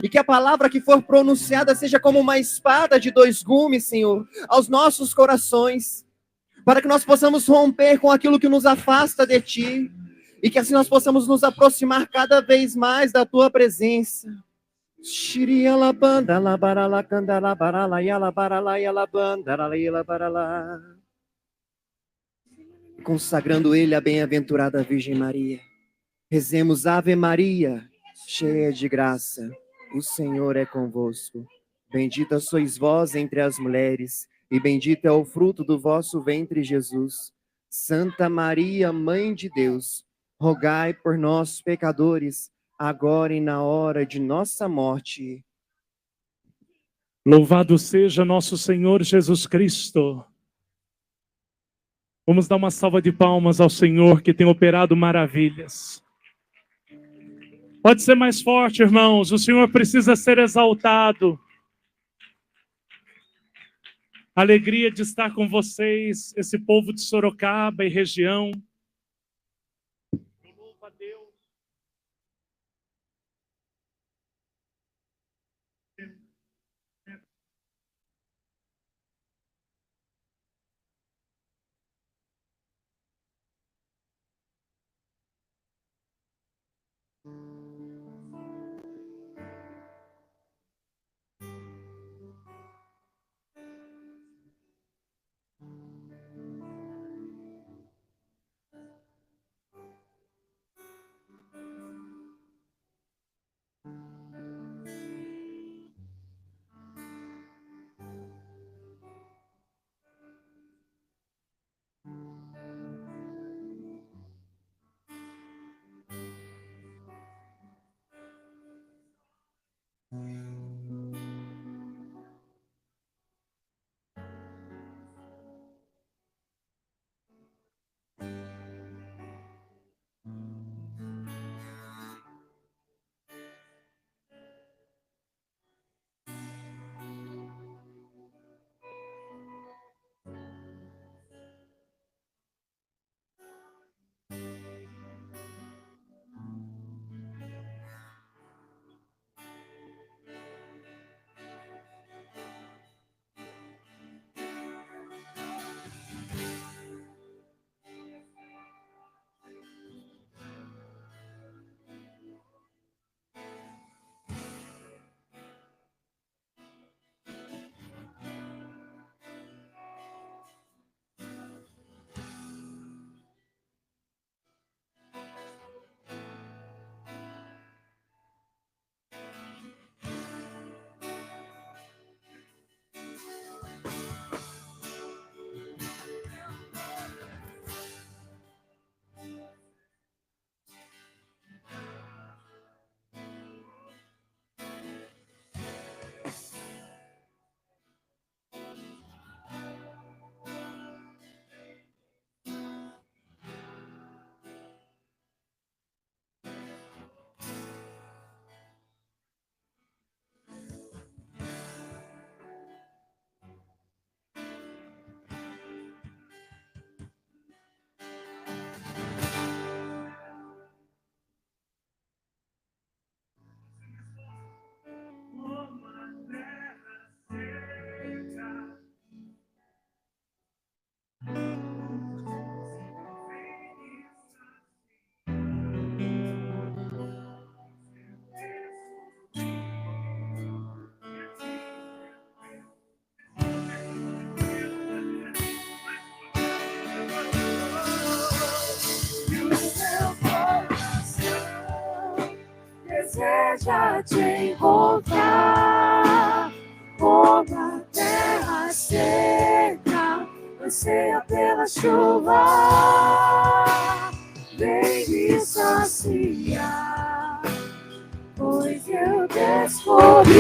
E que a palavra que for pronunciada seja como uma espada de dois gumes, Senhor, aos nossos corações, para que nós possamos romper com aquilo que nos afasta de Ti, e que assim nós possamos nos aproximar cada vez mais da Tua presença. Consagrando Ele a bem-aventurada Virgem Maria. Rezemos Ave Maria, cheia de graça, o Senhor é convosco. Bendita sois vós entre as mulheres, e bendito é o fruto do vosso ventre, Jesus. Santa Maria, Mãe de Deus, rogai por nós, pecadores, agora e na hora de nossa morte. Louvado seja nosso Senhor Jesus Cristo. Vamos dar uma salva de palmas ao Senhor que tem operado maravilhas. Pode ser mais forte, irmãos. O Senhor precisa ser exaltado. Alegria de estar com vocês, esse povo de Sorocaba e região. Eu louvo a Deus. Deseja te encontrar, como a terra seca, anseia pela chuva, vem me saciar, pois eu descobri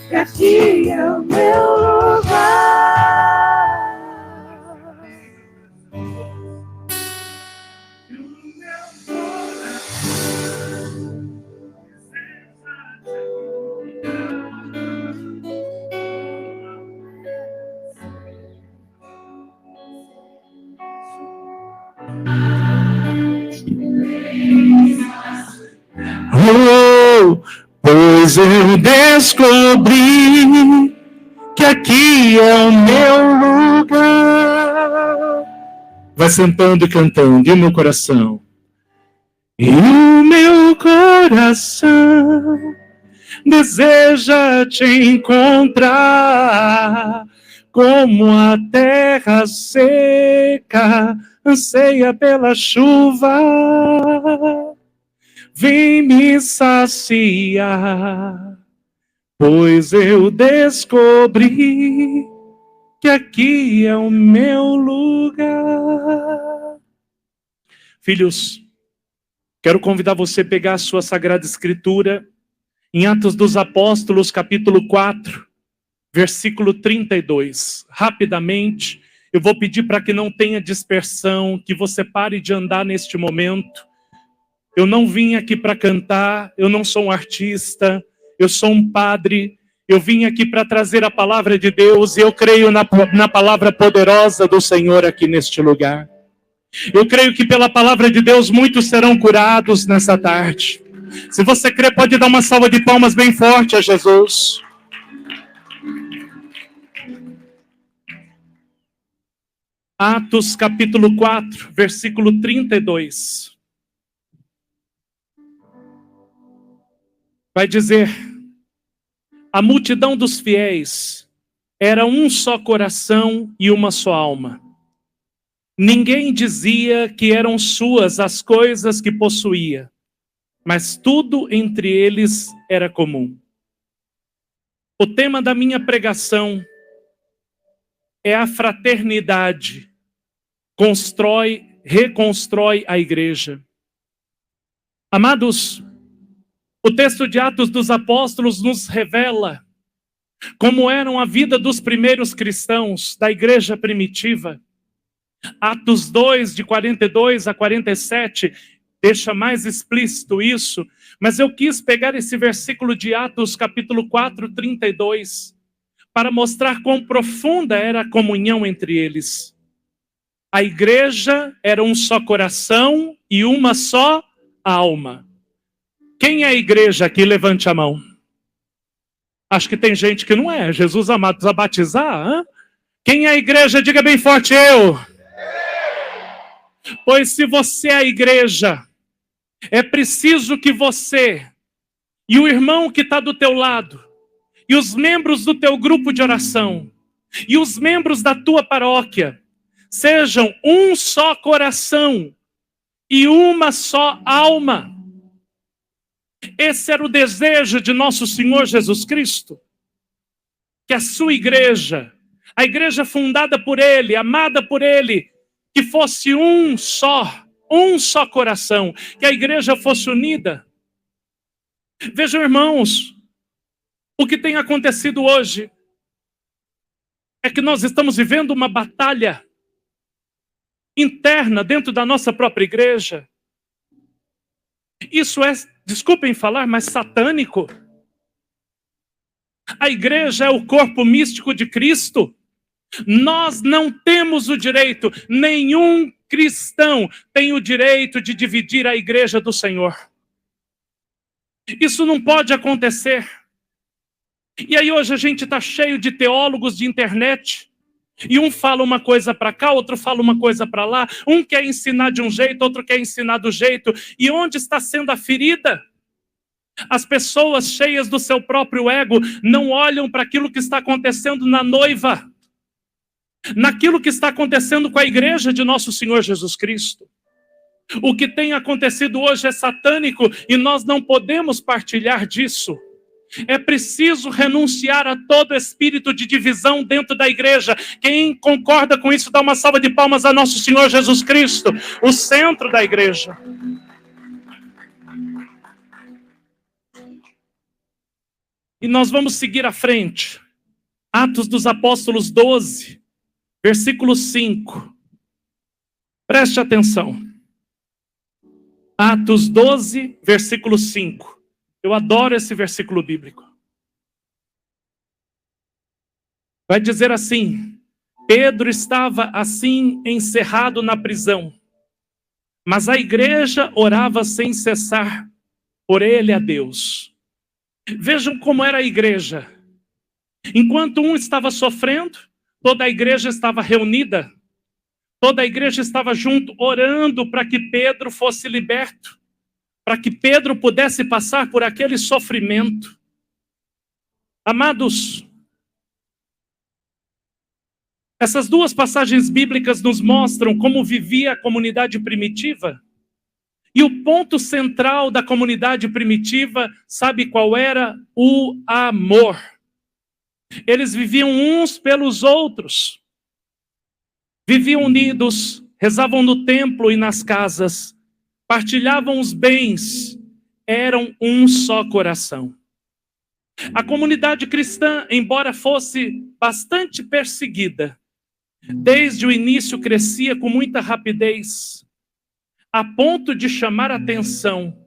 que aqui é o meu lugar. Oh, pois eu descobri que aqui é o meu lugar. Vai sentando e cantando, e o meu coração? E o meu coração deseja te encontrar, como a terra seca anseia pela chuva. Vem me saciar, pois eu descobri que aqui é o meu lugar. Filhos, quero convidar você a pegar a sua Sagrada Escritura em Atos dos Apóstolos, capítulo 4, versículo 32. Rapidamente, eu vou pedir para que não tenha dispersão, que você pare de andar neste momento. Eu não vim aqui para cantar, eu não sou um artista, eu sou um padre. Eu vim aqui para trazer a palavra de Deus e eu creio na palavra poderosa do Senhor aqui neste lugar. Eu creio que pela palavra de Deus muitos serão curados nessa tarde. Se você crê, pode dar uma salva de palmas bem forte a Jesus. Atos capítulo 4, versículo 32. Vai dizer: a multidão dos fiéis era um só coração e uma só alma. Ninguém dizia que eram suas as coisas que possuía, mas tudo entre eles era comum. O tema da minha pregação é a fraternidade. Reconstrói a igreja. Amados, o texto de Atos dos Apóstolos nos revela como era a vida dos primeiros cristãos da igreja primitiva. Atos 2, de 42 a 47, deixa mais explícito isso, mas eu quis pegar esse versículo de Atos, capítulo 4, 32, para mostrar quão profunda era a comunhão entre eles. A igreja era um só coração e uma só alma. Quem é a igreja aqui? Levante a mão. Acho que tem gente que não é. Jesus amado, precisa batizar? Hein? Quem é a igreja? Diga bem forte, eu. Pois se você é a igreja, é preciso que você e o irmão que está do teu lado, e os membros do teu grupo de oração, e os membros da tua paróquia, sejam um só coração e uma só alma. Esse era o desejo de nosso Senhor Jesus Cristo, que a sua igreja, a igreja fundada por Ele, amada por Ele, que fosse um só coração, que a igreja fosse unida. Vejam, irmãos, o que tem acontecido hoje é que nós estamos vivendo uma batalha interna dentro da nossa própria igreja. Isso é, desculpem falar, mas satânico. A igreja é o corpo místico de Cristo. Nós não temos o direito, nenhum cristão tem o direito de dividir a igreja do Senhor. Isso não pode acontecer. E aí hoje a gente está cheio de teólogos de internet, e um fala uma coisa para cá, outro fala uma coisa para lá, um quer ensinar de um jeito, outro quer ensinar do jeito, e onde está sendo a ferida? As pessoas cheias do seu próprio ego não olham para aquilo que está acontecendo na noiva, naquilo que está acontecendo com a igreja de nosso Senhor Jesus Cristo. O que tem acontecido hoje é satânico e nós não podemos partilhar disso. É preciso renunciar a todo espírito de divisão dentro da igreja. Quem concorda com isso, dá uma salva de palmas a nosso Senhor Jesus Cristo, o centro da igreja. E nós vamos seguir à frente. Atos dos Apóstolos 12, versículo 5. Preste atenção. Atos 12, versículo 5. Eu adoro esse versículo bíblico. Vai dizer assim: Pedro estava assim encerrado na prisão, mas a igreja orava sem cessar por ele a Deus. Vejam como era a igreja. Enquanto um estava sofrendo, toda a igreja estava reunida. Toda a igreja estava junto, orando para que Pedro fosse liberto, para que Pedro pudesse passar por aquele sofrimento. Amados, essas duas passagens bíblicas nos mostram como vivia a comunidade primitiva. E o ponto central da comunidade primitiva, sabe qual era? O amor. Eles viviam uns pelos outros. Viviam unidos, rezavam no templo e nas casas, partilhavam os bens, eram um só coração. A comunidade cristã, embora fosse bastante perseguida, desde o início crescia com muita rapidez, a ponto de chamar a atenção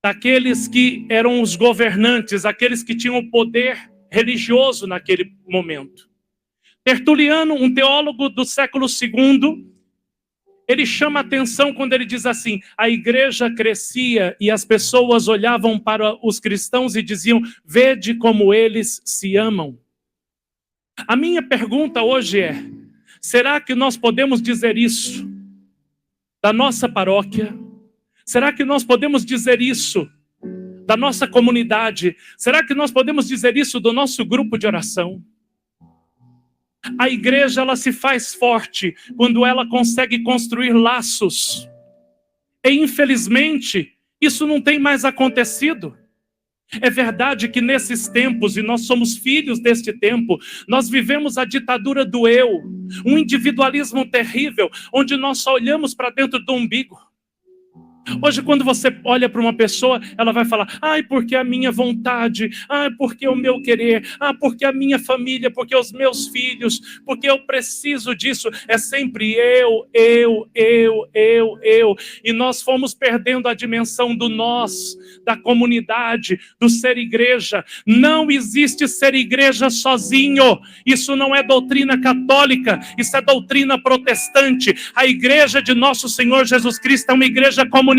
daqueles que eram os governantes, aqueles que tinham o poder religioso naquele momento. Tertuliano, um teólogo do século II, ele chama a atenção quando ele diz assim: a igreja crescia e as pessoas olhavam para os cristãos e diziam: vede como eles se amam. A minha pergunta hoje é: será que nós podemos dizer isso da nossa paróquia? Será que nós podemos dizer isso da nossa comunidade? Será que nós podemos dizer isso do nosso grupo de oração? A igreja, ela se faz forte quando ela consegue construir laços. E infelizmente, isso não tem mais acontecido. É verdade que nesses tempos, e nós somos filhos deste tempo, nós vivemos a ditadura do eu, um individualismo terrível, onde nós só olhamos para dentro do umbigo. Hoje, quando você olha para uma pessoa, ela vai falar: ai, porque a minha vontade, ai, porque o meu querer, ah, porque a minha família, porque os meus filhos, porque eu preciso disso. É sempre eu. E nós fomos perdendo a dimensão do nós, da comunidade, do ser igreja. Não existe ser igreja sozinho. Isso não é doutrina católica, isso é doutrina protestante. A igreja de nosso Senhor Jesus Cristo é uma igreja comunitária,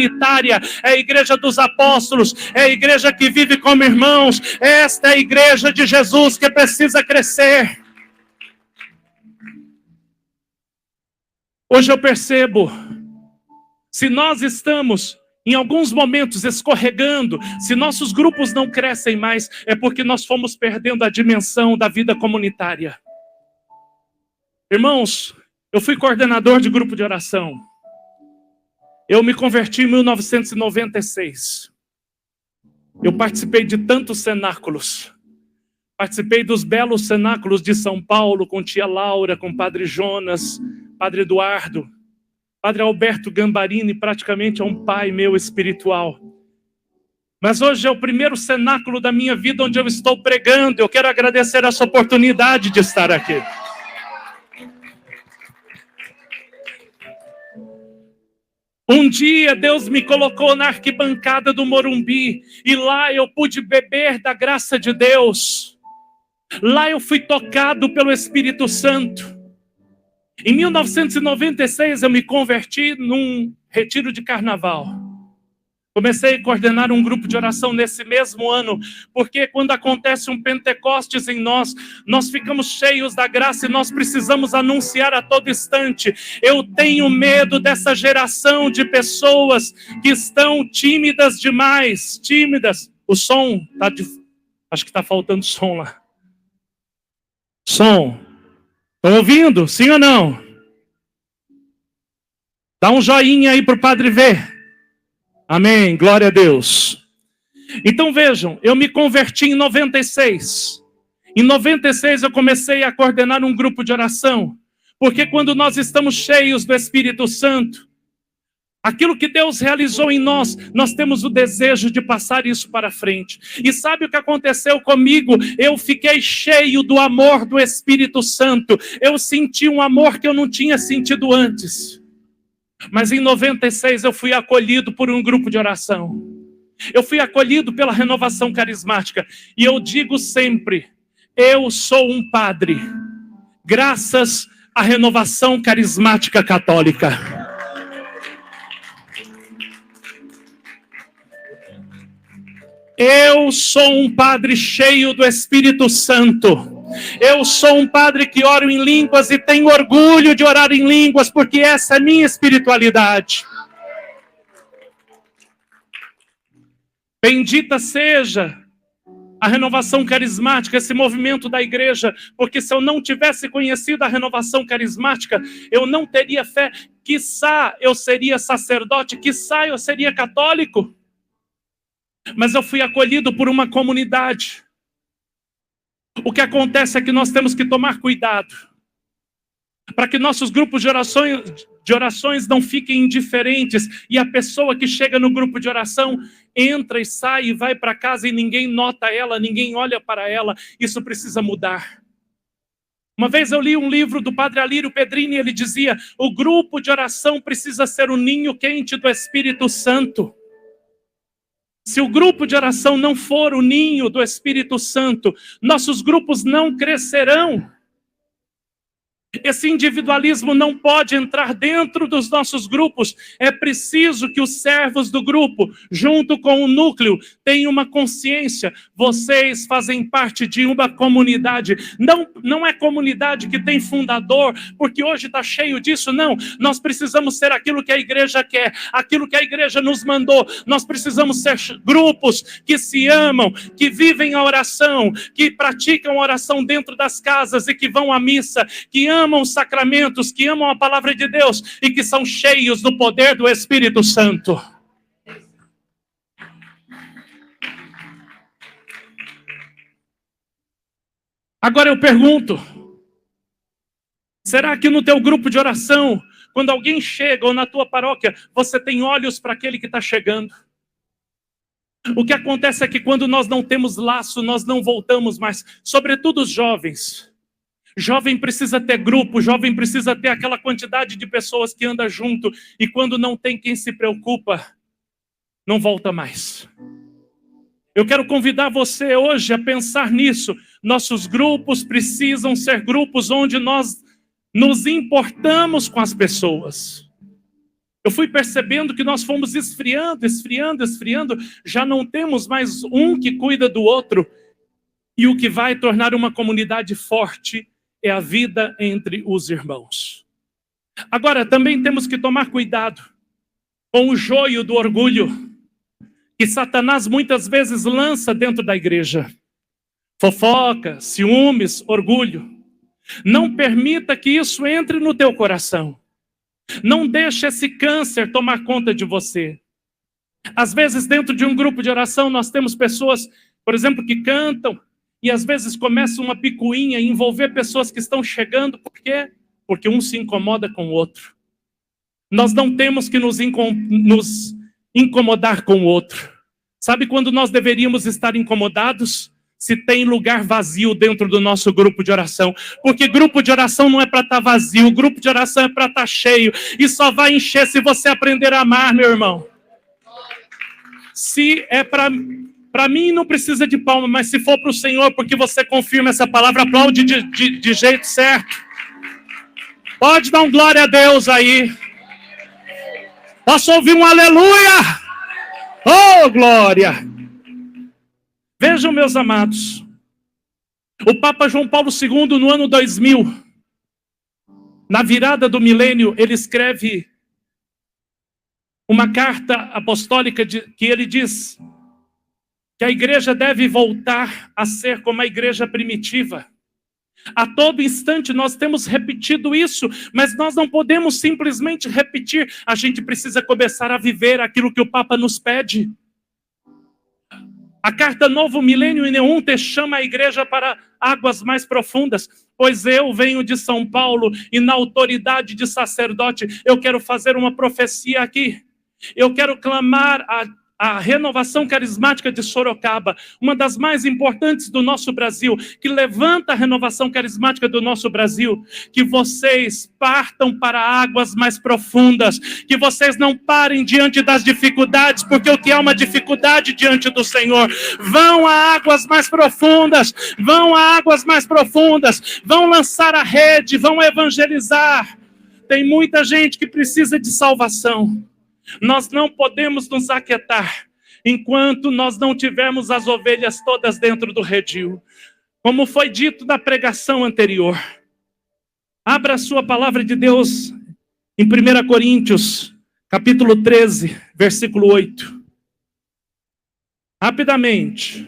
é a igreja dos apóstolos, é a igreja que vive como irmãos. Esta é a igreja de Jesus que precisa crescer. Hoje eu percebo, se nós estamos em alguns momentos escorregando, se nossos grupos não crescem mais, é porque nós fomos perdendo a dimensão da vida comunitária. Irmãos, eu fui coordenador de grupo de oração. Eu me converti em 1996. Eu participei de tantos cenáculos. Participei dos belos cenáculos de São Paulo, com tia Laura, com padre Jonas, padre Eduardo. Padre Alberto Gambarini praticamente é um pai meu espiritual. Mas hoje é o primeiro cenáculo da minha vida onde eu estou pregando. Eu quero agradecer essa oportunidade de estar aqui. Um dia Deus me colocou na arquibancada do Morumbi e lá eu pude beber da graça de Deus. Lá eu fui tocado pelo Espírito Santo. Em 1996 eu me converti num retiro de carnaval. Comecei a coordenar um grupo de oração nesse mesmo ano, porque quando acontece um Pentecostes em nós, nós ficamos cheios da graça e nós precisamos anunciar a todo instante. Eu tenho medo dessa geração de pessoas que estão tímidas demais, tímidas. O som tá acho que está faltando som lá. Som. Estão ouvindo? Sim ou não? Dá um joinha aí para o padre ver. Amém, glória a Deus. Então vejam, eu me converti em 96. Em 96 eu comecei a coordenar um grupo de oração. Porque quando nós estamos cheios do Espírito Santo, aquilo que Deus realizou em nós, nós temos o desejo de passar isso para frente. E sabe o que aconteceu comigo? Eu fiquei cheio do amor do Espírito Santo. Eu senti um amor que eu não tinha sentido antes. Mas em 96 eu fui acolhido por um grupo de oração. Eu fui acolhido pela renovação carismática. E eu digo sempre, eu sou um padre, graças à renovação carismática católica. Eu sou um padre cheio do Espírito Santo. Eu sou um padre que oro em línguas e tenho orgulho de orar em línguas, porque essa é a minha espiritualidade. Bendita seja a renovação carismática, esse movimento da igreja, porque se eu não tivesse conhecido a renovação carismática, eu não teria fé. Quiçá eu seria sacerdote, quiçá eu seria católico. Mas eu fui acolhido por uma comunidade. O que acontece é que nós temos que tomar cuidado para que nossos grupos de orações não fiquem indiferentes e a pessoa que chega no grupo de oração entra e sai e vai para casa e ninguém nota ela, ninguém olha para ela. Isso precisa mudar. Uma vez eu li um livro do padre Alírio Pedrini, ele dizia: o grupo de oração precisa ser o ninho quente do Espírito Santo. Se o grupo de oração não for o ninho do Espírito Santo, nossos grupos não crescerão. Esse individualismo não pode entrar dentro dos nossos grupos. É preciso que os servos do grupo, junto com o núcleo, tenham uma consciência. Vocês fazem parte de uma comunidade. Não é comunidade que tem fundador, porque hoje está cheio disso. Não, nós precisamos ser aquilo que a igreja quer, aquilo que a igreja nos mandou. Nós precisamos ser grupos que se amam, que vivem a oração, que praticam a oração dentro das casas e que vão à missa, que amam os sacramentos, que amam a palavra de Deus e que são cheios do poder do Espírito Santo. Agora eu pergunto, será que no teu grupo de oração, quando alguém chega ou na tua paróquia, você tem olhos para aquele que está chegando? O que acontece é que quando nós não temos laço, nós não voltamos mais, sobretudo os jovens. Jovem precisa ter grupo, jovem precisa ter aquela quantidade de pessoas que anda junto, e quando não tem quem se preocupa, não volta mais. Eu quero convidar você hoje a pensar nisso. Nossos grupos precisam ser grupos onde nós nos importamos com as pessoas. Eu fui percebendo que nós fomos esfriando, já não temos mais um que cuida do outro, e o que vai tornar uma comunidade forte é a vida entre os irmãos. Agora, também temos que tomar cuidado com o joio do orgulho que Satanás muitas vezes lança dentro da igreja. Fofoca, ciúmes, orgulho. Não permita que isso entre no teu coração. Não deixe esse câncer tomar conta de você. Às vezes, dentro de um grupo de oração, nós temos pessoas, por exemplo, que cantam, e às vezes começa uma picuinha e envolver pessoas que estão chegando. Por quê? Porque um se incomoda com o outro. Nós não temos que nos incomodar com o outro. Sabe quando nós deveríamos estar incomodados? Se tem lugar vazio dentro do nosso grupo de oração. Porque grupo de oração não é para estar vazio, grupo de oração é para estar cheio. E só vai encher se você aprender a amar, meu irmão. Se é para mim, não precisa de palma, mas se for para o Senhor, porque você confirma essa palavra, aplaude de jeito certo. Pode dar um glória a Deus aí. Posso ouvir um aleluia? Oh, glória! Vejam, meus amados, o Papa João Paulo II, no ano 2000, na virada do milênio, ele escreve uma carta apostólica que ele diz que a igreja deve voltar a ser como a igreja primitiva. A todo instante nós temos repetido isso, mas nós não podemos simplesmente repetir. A gente precisa começar a viver aquilo que o Papa nos pede. A carta Novo Milênio Ineunte chama a igreja para águas mais profundas. Pois eu venho de São Paulo e na autoridade de sacerdote eu quero fazer uma profecia aqui. Eu quero clamar a renovação carismática de Sorocaba, uma das mais importantes do nosso Brasil, que levanta a renovação carismática do nosso Brasil, que vocês partam para águas mais profundas, que vocês não parem diante das dificuldades, porque o que é uma dificuldade diante do Senhor, vão a águas mais profundas, vão a águas mais profundas, vão lançar a rede, vão evangelizar. Tem muita gente que precisa de salvação. Nós não podemos nos aquietar. enquanto nós não tivermos as ovelhas todas dentro do redil. Como foi dito na pregação anterior. Abra a sua palavra de Deus em 1 Coríntios, capítulo 13, versículo 8. Rapidamente.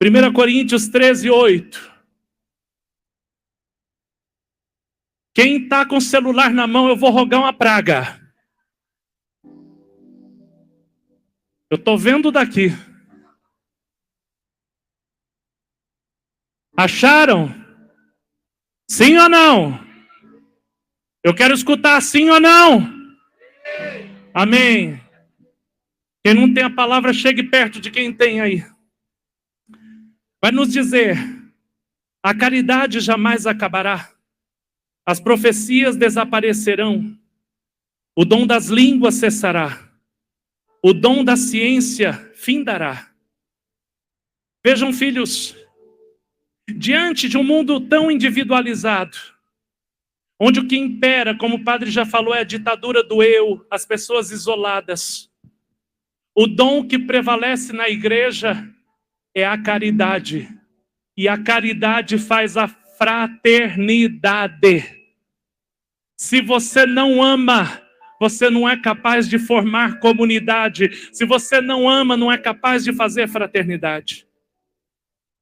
1 Coríntios 13, 8. Quem está com o celular na mão, eu vou rogar uma praga. Eu estou vendo daqui. Acharam? Sim ou não? Eu quero escutar sim ou não. Amém. Quem não tem a palavra, chegue perto de quem tem aí. Vai nos dizer, a caridade jamais acabará. As profecias desaparecerão. O dom das línguas cessará. O dom da ciência findará. Vejam, filhos, diante de um mundo tão individualizado, onde o que impera, como o padre já falou, é a ditadura do eu, as pessoas isoladas, o dom que prevalece na igreja é a caridade. E a caridade faz a fraternidade. Se você não ama, você não é capaz de formar comunidade. Se você não ama, não é capaz de fazer fraternidade.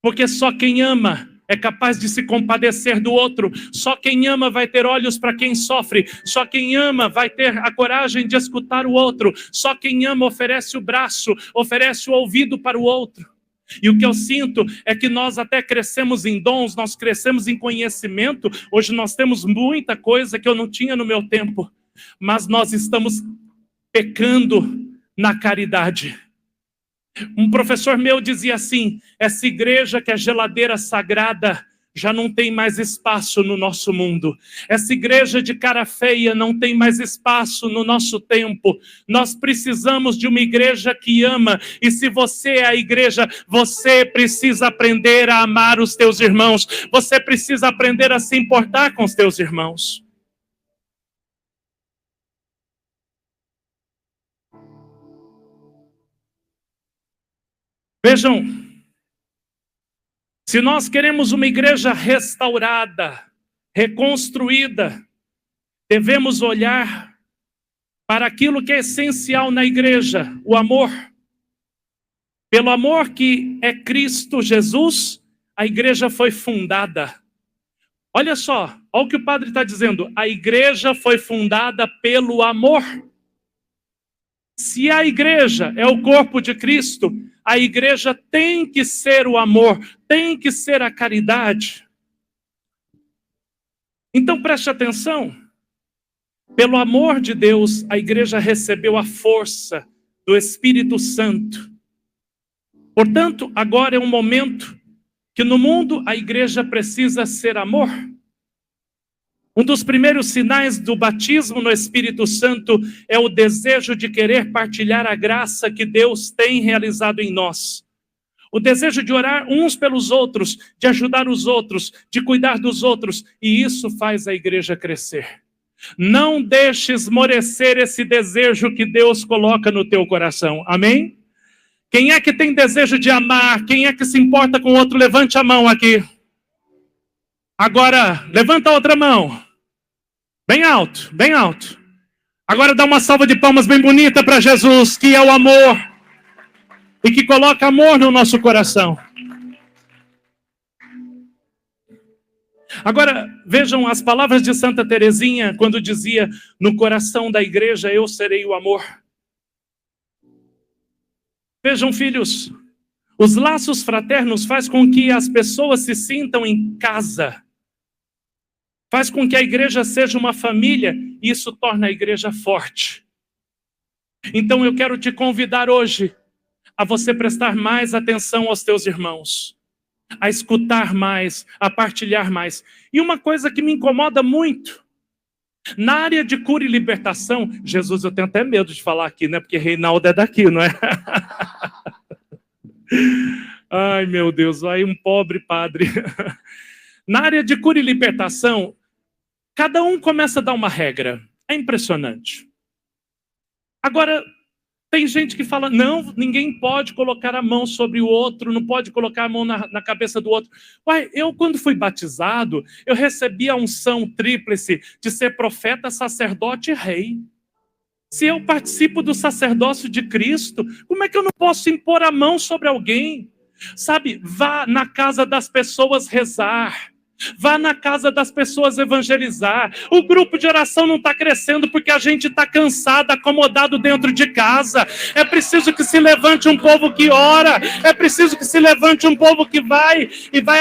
Porque só quem ama é capaz de se compadecer do outro. Só quem ama vai ter olhos para quem sofre. Só quem ama vai ter a coragem de escutar o outro. Só quem ama oferece o braço, oferece o ouvido para o outro. E o que eu sinto é que nós até crescemos em dons, nós crescemos em conhecimento. Hoje nós temos muita coisa que eu não tinha no meu tempo. Mas nós estamos pecando na caridade. Um professor meu dizia assim, essa igreja que é geladeira sagrada já não tem mais espaço no nosso mundo. Essa igreja de cara feia não tem mais espaço no nosso tempo. Nós precisamos de uma igreja que ama. E se você é a igreja, você precisa aprender a amar os teus irmãos. Você precisa aprender a se importar com os teus irmãos. Vejam, se nós queremos uma igreja restaurada, reconstruída, devemos olhar para aquilo que é essencial na igreja, o amor. Pelo amor que é Cristo Jesus, a igreja foi fundada. Olha só, olha o que o padre está dizendo, a igreja foi fundada pelo amor. Se a igreja é o corpo de Cristo, a igreja tem que ser o amor, tem que ser a caridade. Então preste atenção. Pelo amor de Deus, a igreja recebeu a força do Espírito Santo. Portanto, agora é um momento que no mundo a igreja precisa ser amor. Um dos primeiros sinais do batismo no Espírito Santo é o desejo de querer partilhar a graça que Deus tem realizado em nós. O desejo de orar uns pelos outros, de ajudar os outros, de cuidar dos outros. E isso faz a igreja crescer. Não deixe esmorecer esse desejo que Deus coloca no teu coração. Amém? Quem é que tem desejo de amar? Quem é que se importa com o outro? Levante a mão aqui. Agora, levanta a outra mão. Bem alto, bem alto. Agora dá uma salva de palmas bem bonita para Jesus, que é o amor. E que coloca amor no nosso coração. Agora, vejam as palavras de Santa Teresinha, quando dizia, no coração da igreja eu serei o amor. Vejam, filhos, os laços fraternos fazem com que as pessoas se sintam em casa. Faz com que a igreja seja uma família, e isso torna a igreja forte. Então eu quero te convidar hoje a você prestar mais atenção aos teus irmãos, a escutar mais, a partilhar mais. E uma coisa que me incomoda muito, na área de cura e libertação, Jesus, eu tenho até medo de falar aqui, né? Porque Reinaldo é daqui, não é? Ai, meu Deus, vai um pobre padre. Na área de cura e libertação, cada um começa a dar uma regra. É impressionante. Agora, Tem gente que fala, não, ninguém pode colocar a mão sobre o outro, não pode colocar a mão na cabeça do outro. Uai, eu quando fui batizado, eu recebi a unção tríplice de ser profeta, sacerdote e rei. Se eu participo do sacerdócio de Cristo, como é que eu não posso impor a mão sobre alguém? Sabe, vá na casa das pessoas rezar. Vá na casa das pessoas evangelizar. O grupo de oração não está crescendo porque a gente está cansado, acomodado dentro de casa. É preciso que se levante um povo que ora. É preciso que se levante um povo que vai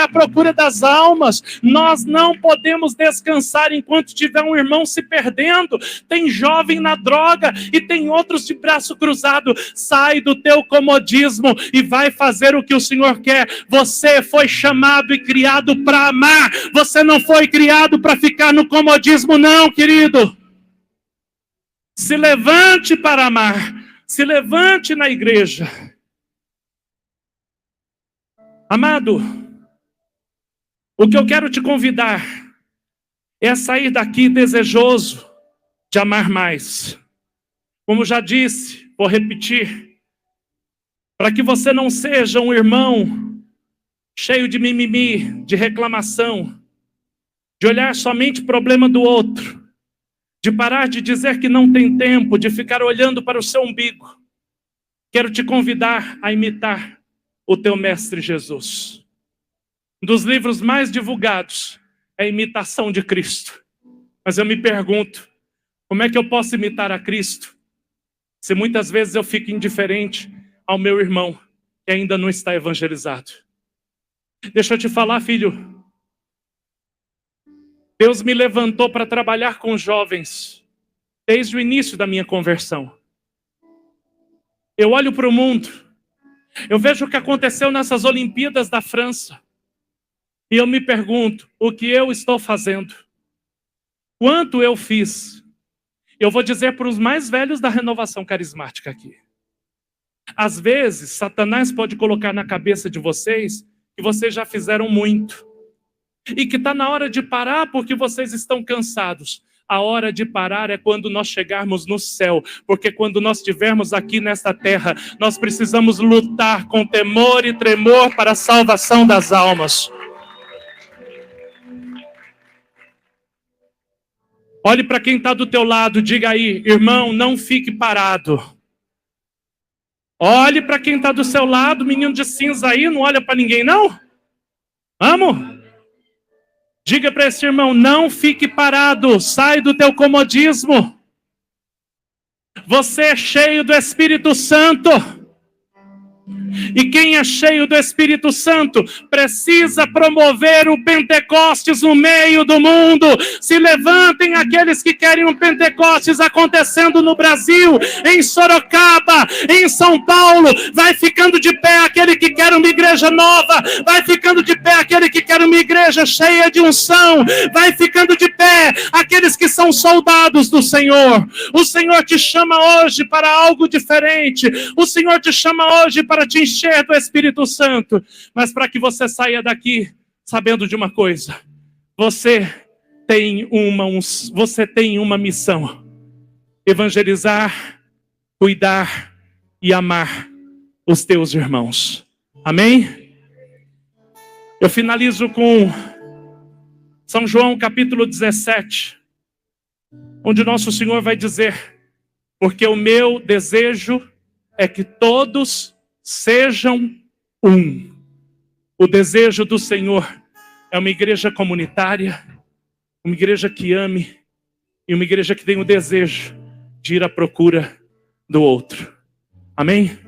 à procura das almas. Nós não podemos descansar enquanto tiver um irmão se perdendo. Tem jovem na droga e tem outros de braço cruzado. Sai do teu comodismo e vai fazer o que o Senhor quer. Você foi chamado e criado para amar. Você não foi criado para ficar no comodismo, não, querido. Se levante para amar. Se levante na igreja. Amado, o que eu quero te convidar é a sair daqui desejoso de amar mais. Como já disse, vou repetir, para que você não seja um irmão cheio de mimimi, de reclamação, de olhar somente o problema do outro, de parar de dizer que não tem tempo, de ficar olhando para o seu umbigo. Quero te convidar a imitar o teu mestre Jesus. Um dos livros mais divulgados é a imitação de Cristo. Mas eu me pergunto, como é que eu posso imitar a Cristo se muitas vezes eu fico indiferente ao meu irmão que ainda não está evangelizado? Deixa eu te falar, filho. Deus me levantou para trabalhar com jovens desde o início da minha conversão. Eu olho para o mundo, eu vejo o que aconteceu nessas Olimpíadas da França e eu me pergunto, o que eu estou fazendo? Quanto eu fiz? Eu vou dizer para os mais velhos da renovação carismática aqui. Às vezes, Satanás pode colocar na cabeça de vocês que vocês já fizeram muito. E que está na hora de parar porque vocês estão cansados. A hora de parar é quando nós chegarmos no céu. Porque quando nós estivermos aqui nesta terra, nós precisamos lutar com temor e tremor para a salvação das almas. Olhe para quem está do teu lado, diga aí, irmão, não fique parado. Olhe para quem está do seu lado, menino de cinza aí, não olha para ninguém não? Vamos? Diga para esse irmão, não fique parado, sai do teu comodismo. Você é cheio do Espírito Santo. E quem é cheio do Espírito Santo precisa promover o Pentecostes no meio do mundo. Se levantem aqueles que querem um Pentecostes acontecendo no Brasil, em Sorocaba, em São Paulo. Vai ficando de pé aquele que quer uma igreja nova. Vai ficando de pé aquele que quer uma igreja cheia de unção. Vai ficando de pé aqueles que são soldados do Senhor. O Senhor te chama hoje para algo diferente. O Senhor te chama hoje para te encher do Espírito Santo, mas para que você saia daqui sabendo de uma coisa, você tem uma missão: evangelizar, cuidar e amar os teus irmãos. Amém? Eu finalizo com São João capítulo 17, onde nosso Senhor vai dizer: porque o meu desejo é que todos sejam um. O desejo do Senhor é uma igreja comunitária, uma igreja que ame e uma igreja que tem o desejo de ir à procura do outro. Amém?